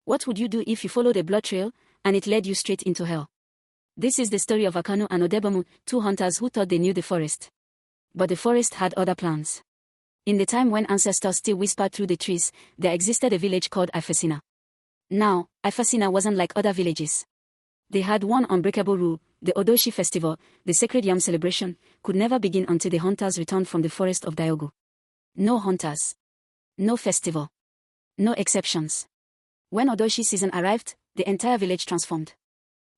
What would you do if you followed a blood trail, and it led you straight into hell? This is the story of Akanu and Odebomu, two hunters who thought they knew the forest. But the forest had other plans. In the time when ancestors still whispered through the trees, there existed a village called Ifasina. Now, Ifasina wasn't like other villages. They had one unbreakable rule: the Odoshi festival, the sacred yam celebration, could never begin until the hunters returned from the forest of Diogu. No hunters. No festival. No exceptions. When Odoshi season arrived, the entire village transformed.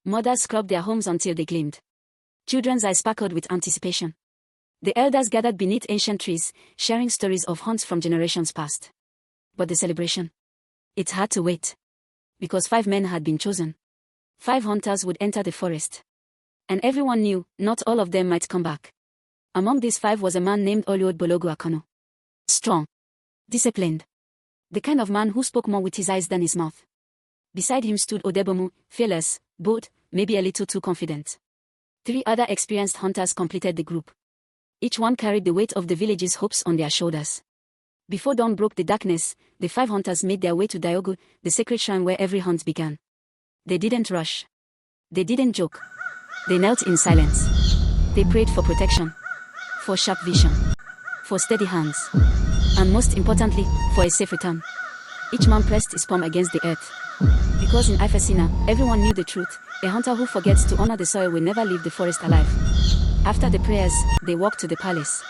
Mothers scrubbed their homes until they gleamed. Children's eyes sparkled with anticipation. The elders gathered beneath ancient trees, sharing stories of hunts from generations past. But the celebration? It had to wait. Because 5 men had been chosen. 5 hunters would enter the forest. And everyone knew, not all of them might come back. Among these 5 was a man named Oluodbologu Akanu. Strong. Disciplined. The kind of man who spoke more with his eyes than his mouth. Beside him stood Odebomu, fearless, bold, maybe a little too confident. 3 other experienced hunters completed the group. Each one carried the weight of the village's hopes on their shoulders. Before dawn broke the darkness, the 5 hunters made their way to Diogu, the sacred shrine where every hunt began. They didn't rush. They didn't joke. They knelt in silence. They prayed for protection. For sharp vision. For steady hands. And most importantly, for a safe return. Each man pressed his palm against the earth. Because in Ifasina, everyone knew the truth: a hunter who forgets to honor the soil will never leave the forest alive. After the prayers, they walked to the palace.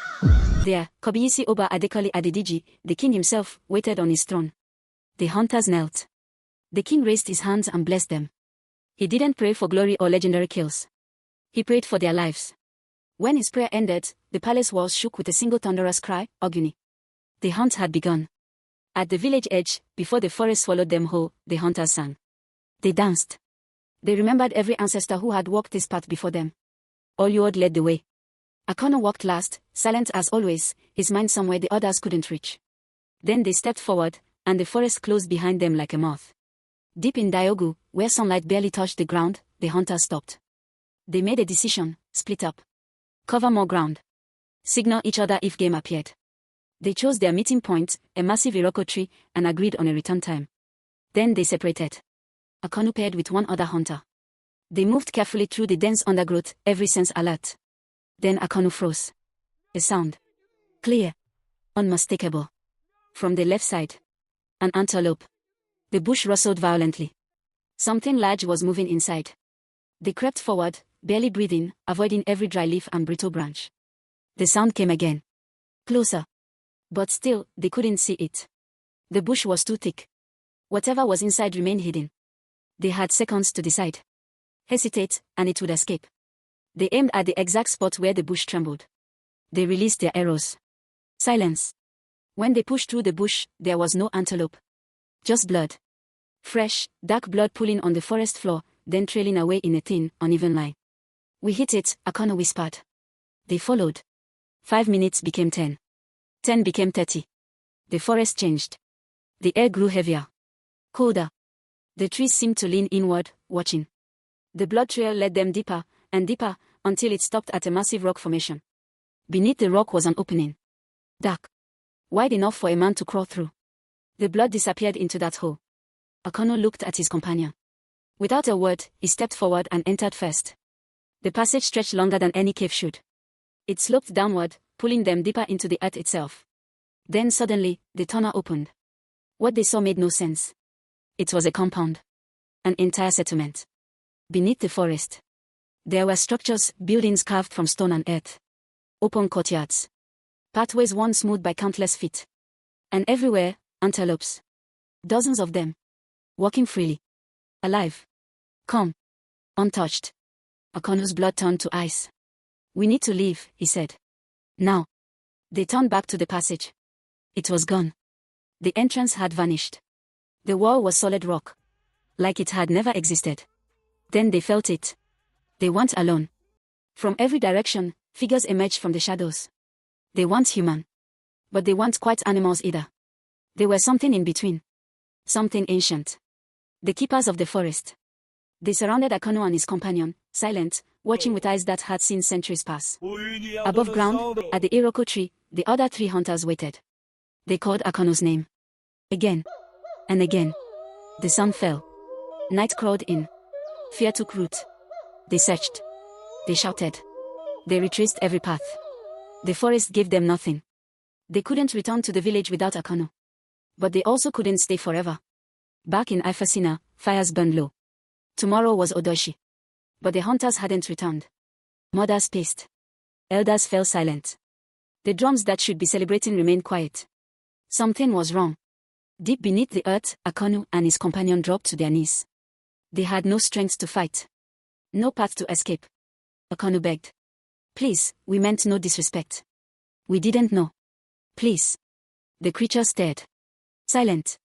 There, Kobiyisi Oba Adekoli Adediji, the king himself, waited on his throne. The hunters knelt. The king raised his hands and blessed them. He didn't pray for glory or legendary kills. He prayed for their lives. When his prayer ended, the palace walls shook with a single thunderous cry, Oguni. The hunt had begun. At the village edge, before the forest swallowed them whole, the hunters sang. They danced. They remembered every ancestor who had walked this path before them. Oluod led the way. Akanu walked last, silent as always, his mind somewhere the others couldn't reach. Then they stepped forward, and the forest closed behind them like a moth. Deep in Diogu, where sunlight barely touched the ground, the hunters stopped. They made a decision: split up. Cover more ground. Signal each other if game appeared. They chose their meeting point, a massive Iroko tree, and agreed on a return time. Then they separated. Akanu paired with one other hunter. They moved carefully through the dense undergrowth, every sense alert. Then Akanu froze. A sound. Clear. Unmistakable. From the left side. An antelope. The bush rustled violently. Something large was moving inside. They crept forward, barely breathing, avoiding every dry leaf and brittle branch. The sound came again. Closer. But still, they couldn't see it. The bush was too thick. Whatever was inside remained hidden. They had seconds to decide. Hesitate, and it would escape. They aimed at the exact spot where the bush trembled. They released their arrows. Silence. When they pushed through the bush, there was no antelope. Just blood. Fresh, dark blood pooling on the forest floor, then trailing away in a thin, uneven line. We hit it, Akanu whispered. They followed. 5 minutes became 10. 10 became 30. The forest changed. The air grew heavier. Colder. The trees seemed to lean inward, watching. The blood trail led them deeper, and deeper, until it stopped at a massive rock formation. Beneath the rock was an opening. Dark. Wide enough for a man to crawl through. The blood disappeared into that hole. Akanu looked at his companion. Without a word, he stepped forward and entered first. The passage stretched longer than any cave should. It sloped downward, pulling them deeper into the earth itself. Then suddenly, the tunnel opened. What they saw made no sense. It was a compound. An entire settlement. Beneath the forest. There were structures, buildings carved from stone and earth. Open courtyards. Pathways worn smooth by countless feet. And everywhere, antelopes. Dozens of them. Walking freely. Alive. Calm. Untouched. Akanu's blood turned to ice. We need to leave, he said. Now. They turned back to the passage. It was gone. The entrance had vanished. The wall was solid rock. Like it had never existed. Then they felt it. They weren't alone. From every direction, figures emerged from the shadows. They weren't human. But they weren't quite animals either. They were something in between. Something ancient. The keepers of the forest. They surrounded Akanu and his companion, silent, watching with eyes that had seen centuries pass. Above ground, at the Iroko tree, the other 3 hunters waited. They called Akanu's name. Again. And again. The sun fell. Night crawled in. Fear took root. They searched. They shouted. They retraced every path. The forest gave them nothing. They couldn't return to the village without Akanu. But they also couldn't stay forever. Back in Ifasina, fires burned low. Tomorrow was Odoshi. But the hunters hadn't returned. Mothers paced. Elders fell silent. The drums that should be celebrating remained quiet. Something was wrong. Deep beneath the earth, Akanu and his companion dropped to their knees. They had no strength to fight. No path to escape. Akanu begged. Please, we meant no disrespect. We didn't know. Please. The creature stared. Silent.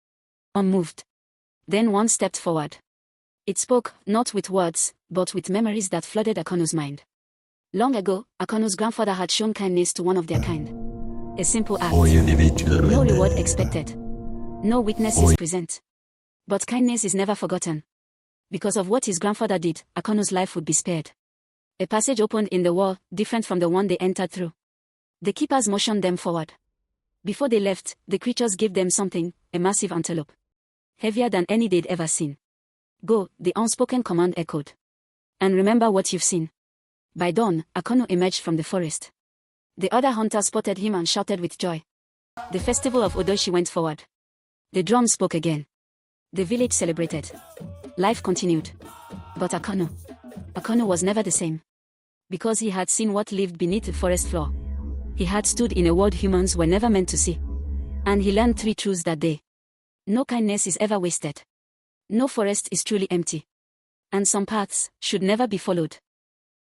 Unmoved. Then one stepped forward. It spoke, not with words, but with memories that flooded Akanu's mind. Long ago, Akanu's grandfather had shown kindness to one of their kind. A simple act. No reward expected. No witnesses present. But kindness is never forgotten. Because of what his grandfather did, Akanu's life would be spared. A passage opened in the wall, different from the one they entered through. The keepers motioned them forward. Before they left, the creatures gave them something, a massive antelope. Heavier than any they'd ever seen. Go, the unspoken command echoed. And remember what you've seen. By dawn, Akanu emerged from the forest. The other hunters spotted him and shouted with joy. The festival of Odoshi went forward. The drum spoke again. The village celebrated. Life continued. But Akanu was never the same. Because he had seen what lived beneath the forest floor. He had stood in a world humans were never meant to see. And he learned 3 truths that day. No kindness is ever wasted. No forest is truly empty. And some paths should never be followed.